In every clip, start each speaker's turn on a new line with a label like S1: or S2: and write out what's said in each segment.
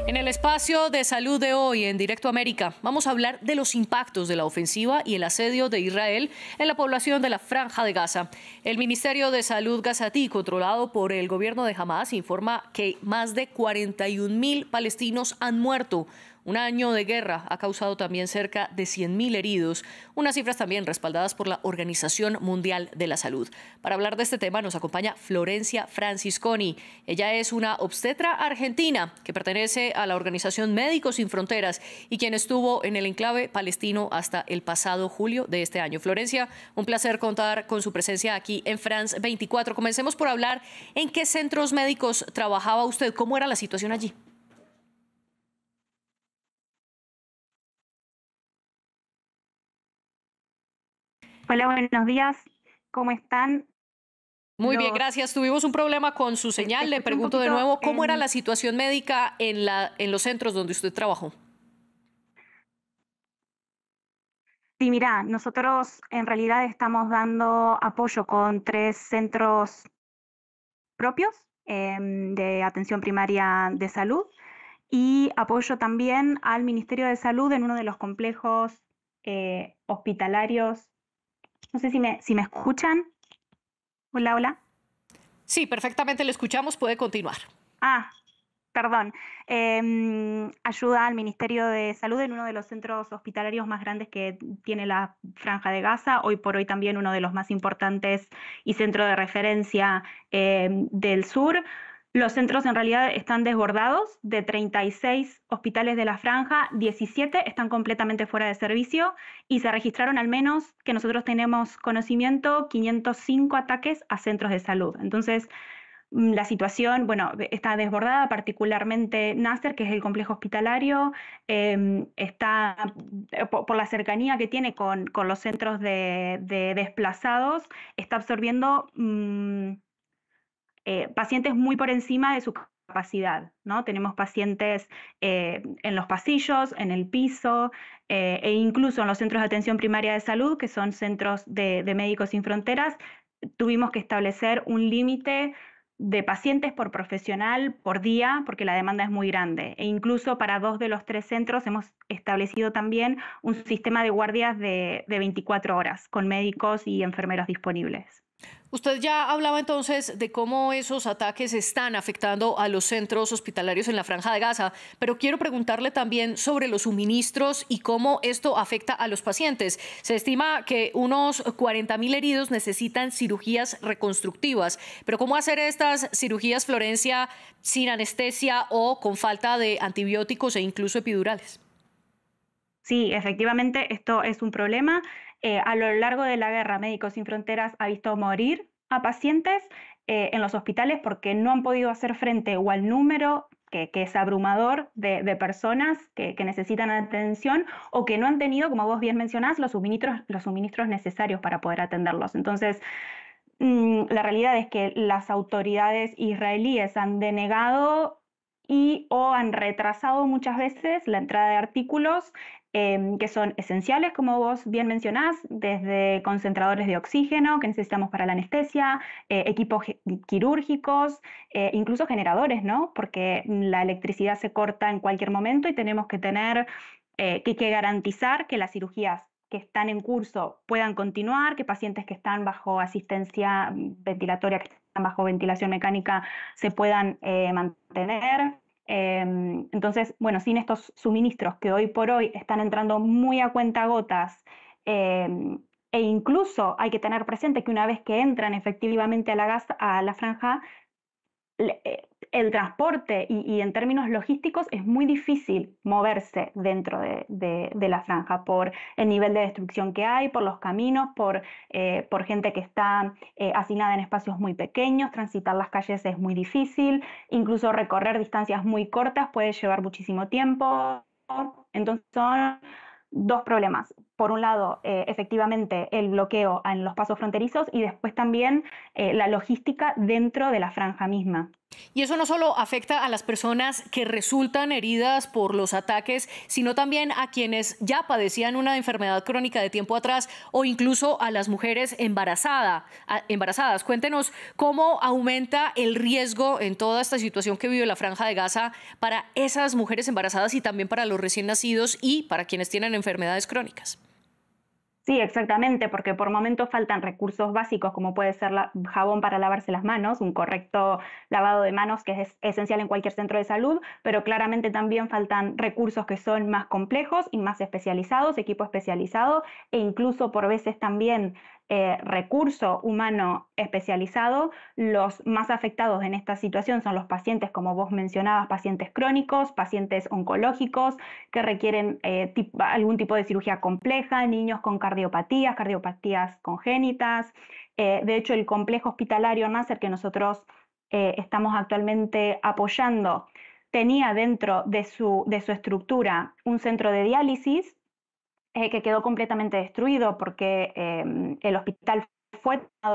S1: En el espacio de salud de hoy en Directo América vamos a hablar de los impactos de la ofensiva y el asedio de Israel en la población de la Franja de Gaza. El Ministerio de Salud gazatí, controlado por el gobierno de Hamás, informa que más de 41.000 palestinos han muerto. Un año de guerra ha causado también cerca de 100.000 heridos, unas cifras también respaldadas por la Organización Mundial de la Salud. Para hablar de este tema nos acompaña Florencia Francisconi. Ella es una obstetra argentina que pertenece a la Organización Médicos Sin Fronteras y quien estuvo en el enclave palestino hasta el pasado julio de este año. Florencia, un placer contar con su presencia aquí en France 24. Comencemos por hablar en qué centros médicos trabajaba usted, cómo era la situación allí.
S2: Hola, buenos días. ¿Cómo están?
S1: Muy bien,
S2: Los,
S1: gracias. Tuvimos un problema con su
S2: te
S1: señal. Le
S2: escuché un
S1: pregunto de
S2: poquito
S1: nuevo, ¿cómo era
S2: en...
S1: la situación médica en los centros donde usted trabajó?
S2: Sí, mira, nosotros en realidad estamos dando apoyo con 3 centros propios de atención primaria de salud y apoyo también al Ministerio de Salud en uno de los complejos hospitalarios. No sé si me escuchan. Hola, hola.
S1: Sí, perfectamente le escuchamos. Puede continuar.
S2: Ah, perdón, ayuda al Ministerio de Salud en uno de los centros hospitalarios más grandes que tiene la Franja de Gaza, hoy por hoy también uno de los más importantes y centro de referencia del sur. Los centros en realidad están desbordados, de 36 hospitales de la Franja, 17 están completamente fuera de servicio y se registraron al menos, que nosotros tenemos conocimiento, 505 ataques a centros de salud. Entonces, la situación, bueno, está desbordada, particularmente Nasser, que es el complejo hospitalario, está por la cercanía que tiene con los centros de desplazados, está absorbiendo pacientes muy por encima de su capacidad, ¿no? Tenemos pacientes en los pasillos, en el piso, e incluso en los centros de atención primaria de salud, que son centros de Médicos Sin Fronteras, tuvimos que establecer un límite de pacientes por profesional por día, porque la demanda es muy grande. E incluso para 2 de los 3 centros hemos establecido también un sistema de guardias de 24 horas, con médicos y enfermeros disponibles.
S1: Usted ya hablaba entonces de cómo esos ataques están afectando a los centros hospitalarios en la Franja de Gaza, pero quiero preguntarle también sobre los suministros y cómo esto afecta a los pacientes. Se estima que unos 40.000 heridos necesitan cirugías reconstructivas, pero ¿cómo hacer estas cirugías, Florencia, sin anestesia o con falta de antibióticos e incluso epidurales?
S2: Sí, efectivamente, esto es un problema. A lo largo de la guerra, Médicos Sin Fronteras ha visto morir a pacientes en los hospitales porque no han podido hacer frente o al número que es abrumador de personas que necesitan atención o que no han tenido, como vos bien mencionás, los suministros necesarios para poder atenderlos. Entonces, la realidad es que las autoridades israelíes han denegado y o han retrasado muchas veces la entrada de artículos que son esenciales, como vos bien mencionás, desde concentradores de oxígeno que necesitamos para la anestesia, equipos quirúrgicos, incluso generadores, ¿no? Porque la electricidad se corta en cualquier momento y tenemos que tener que garantizar que las cirugías que están en curso puedan continuar, que pacientes que están bajo asistencia ventilatoria, que están bajo ventilación mecánica, se puedan mantener. Entonces, bueno, sin estos suministros que hoy por hoy están entrando muy a cuentagotas, eh, e incluso hay que tener presente que una vez que entran efectivamente a la franja, el transporte y en términos logísticos es muy difícil moverse dentro de la franja por el nivel de destrucción que hay, por los caminos, por gente que está hacinada en espacios muy pequeños, transitar las calles es muy difícil, incluso recorrer distancias muy cortas puede llevar muchísimo tiempo. Entonces son 2 problemas. Por un lado, efectivamente, el bloqueo en los pasos fronterizos y después también la logística dentro de la franja misma.
S1: Y eso no solo afecta a las personas que resultan heridas por los ataques, sino también a quienes ya padecían una enfermedad crónica de tiempo atrás o incluso a las mujeres embarazadas. Cuéntenos cómo aumenta el riesgo en toda esta situación que vive la Franja de Gaza para esas mujeres embarazadas y también para los recién nacidos y para quienes tienen enfermedades crónicas.
S2: Sí, exactamente, porque por momentos faltan recursos básicos como puede ser jabón para lavarse las manos, un correcto lavado de manos que es esencial en cualquier centro de salud, pero claramente también faltan recursos que son más complejos y más especializados, equipo especializado e incluso por veces también recurso humano especializado. Los más afectados en esta situación son los pacientes, como vos mencionabas, pacientes crónicos, pacientes oncológicos que requieren algún tipo de cirugía compleja, niños con cardiopatías congénitas. De hecho, el complejo hospitalario Nasser que nosotros estamos actualmente apoyando tenía dentro de su estructura un centro de diálisis que quedó completamente destruido porque el hospital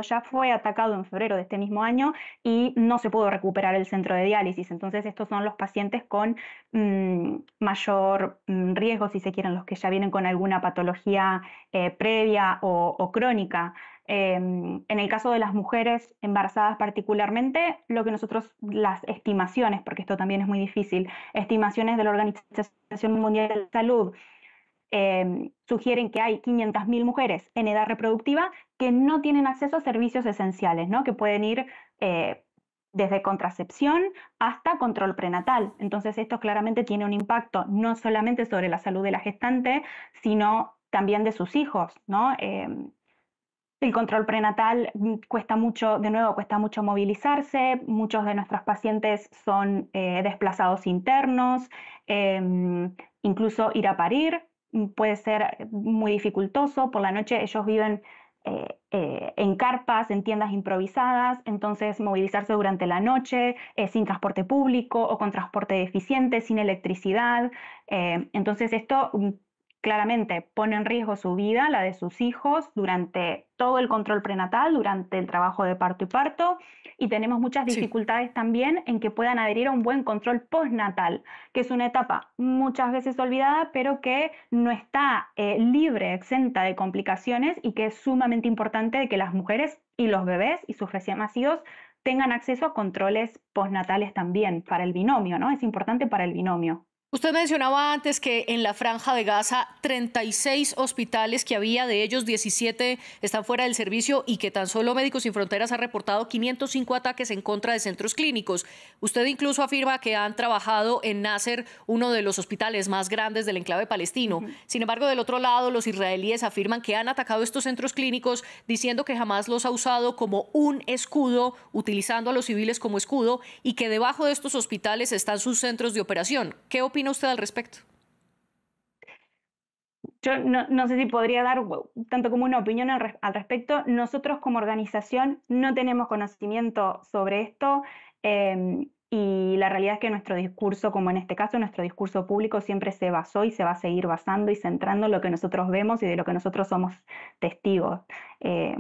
S2: ya fue atacado en febrero de este mismo año y no se pudo recuperar el centro de diálisis. Entonces estos son los pacientes con mayor riesgo, si se quieren, los que ya vienen con alguna patología previa o crónica. En el caso de las mujeres embarazadas particularmente, lo que nosotros, las estimaciones, porque esto también es muy difícil, estimaciones de la Organización Mundial de la Salud, sugieren que hay 500.000 mujeres en edad reproductiva que no tienen acceso a servicios esenciales, ¿no? Que pueden ir desde contracepción hasta control prenatal. Entonces esto claramente tiene un impacto no solamente sobre la salud de la gestante, sino también de sus hijos, ¿no? El control prenatal cuesta mucho, de nuevo, cuesta mucho movilizarse. Muchos de nuestros pacientes son desplazados internos, incluso ir a parir puede ser muy dificultoso. Por la noche ellos viven en carpas, en tiendas improvisadas, entonces movilizarse durante la noche sin transporte público o con transporte deficiente, sin electricidad. Entonces esto claramente pone en riesgo su vida, la de sus hijos, durante todo el control prenatal, durante el trabajo de parto y parto, y tenemos muchas
S1: Sí.
S2: dificultades también en que puedan adherir a un buen control postnatal, que es una etapa muchas veces olvidada, pero que no está libre, exenta de complicaciones y que es sumamente importante de que las mujeres y los bebés y sus recién nacidos tengan acceso a controles postnatales también para el binomio, ¿no? Es importante para el binomio.
S1: Usted mencionaba antes que en la Franja de Gaza 36 hospitales que había, de ellos 17 están fuera del servicio y que tan solo Médicos Sin Fronteras ha reportado 505 ataques en contra de centros clínicos. Usted incluso afirma que han trabajado en Nasser, uno de los hospitales más grandes del enclave palestino. Sin embargo, del otro lado, los israelíes afirman que han atacado estos centros clínicos diciendo que jamás los ha usado como un escudo, utilizando a los civiles como escudo y que debajo de estos hospitales están sus centros de operación. ¿Qué opina usted al respecto?
S2: Yo no sé si podría dar tanto como una opinión al respecto. Nosotros como organización no tenemos conocimiento sobre esto y la realidad es que nuestro discurso, como en este caso, nuestro discurso público siempre se basó y se va a seguir basando y centrando en lo que nosotros vemos y de lo que nosotros somos testigos. Eh,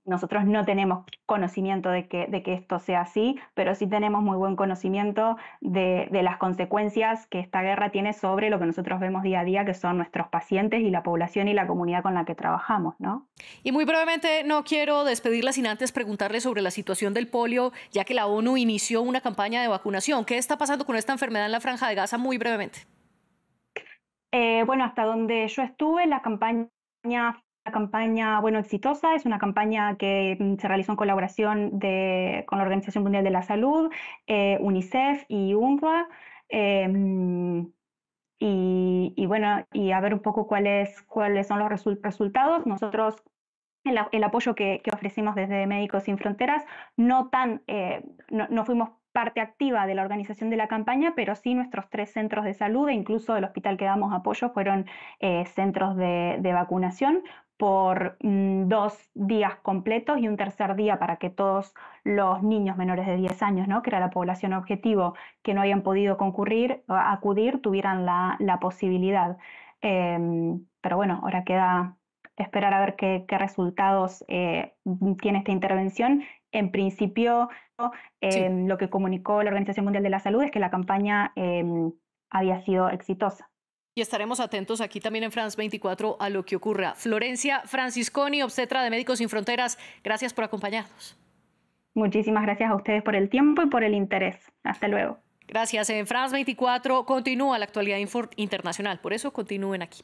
S2: Nosotros no tenemos conocimiento de que esto sea así, pero sí tenemos muy buen conocimiento de las consecuencias que esta guerra tiene sobre lo que nosotros vemos día a día, que son nuestros pacientes y la población y la comunidad con la que trabajamos, ¿no?
S1: Y muy brevemente, no quiero despedirla sin antes preguntarle sobre la situación del polio, ya que la ONU inició una campaña de vacunación. ¿Qué está pasando con esta enfermedad en la Franja de Gaza? Muy brevemente.
S2: Bueno, hasta donde yo estuve, la campaña, bueno, exitosa, es una campaña que se realizó en colaboración con la Organización Mundial de la Salud, UNICEF y UNRWA. Y bueno, y a ver un poco cuáles son los resultados. Nosotros, el apoyo que ofrecimos desde Médicos Sin Fronteras, no fuimos parte activa de la organización de la campaña, pero sí nuestros 3 centros de salud e incluso el hospital que damos apoyo fueron centros de vacunación por 2 días completos y un tercer día para que todos los niños menores de 10 años, ¿no? Que era la población objetivo, que no habían podido acudir, tuvieran la posibilidad. Pero bueno, ahora queda esperar a ver qué resultados tiene esta intervención en principio
S1: Sí.
S2: lo que comunicó la Organización Mundial de la Salud es que la campaña había sido exitosa.
S1: Y estaremos atentos aquí también en France 24 a lo que ocurra. Florencia Francisconi, obstetra de Médicos Sin Fronteras, gracias por acompañarnos.
S2: Muchísimas gracias a ustedes por el tiempo y por el interés. Hasta luego.
S1: Gracias. En France 24 continúa la actualidad internacional. Por eso continúen aquí.